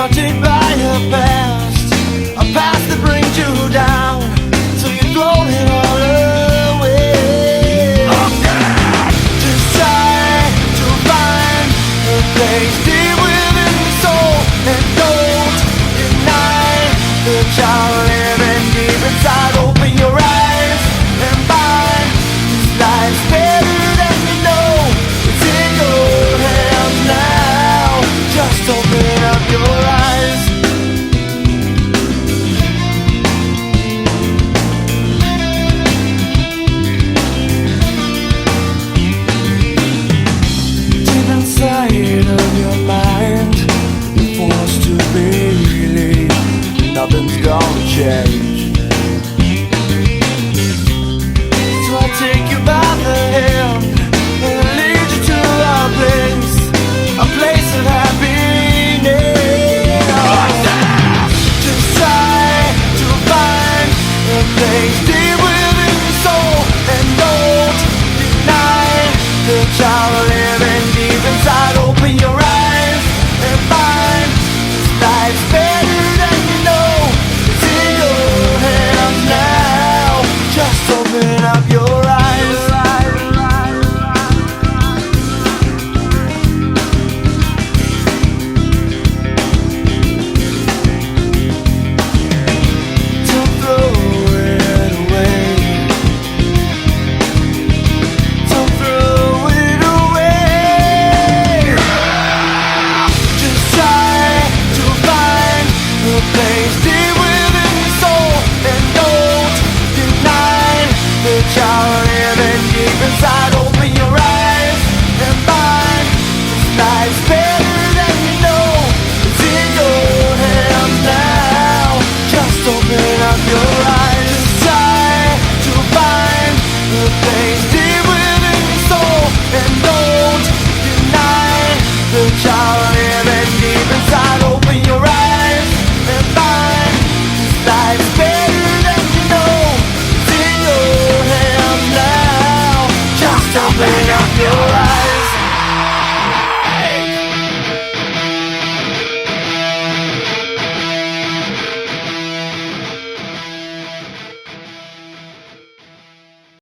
haunted by a past that brings you down, so you throw it all away. Just try to find a place deep within the soul, and don't deny the child living deep inside. Open your eyes and find this life's better than you know. It's in your hands now. Just open up your eyes. Deep inside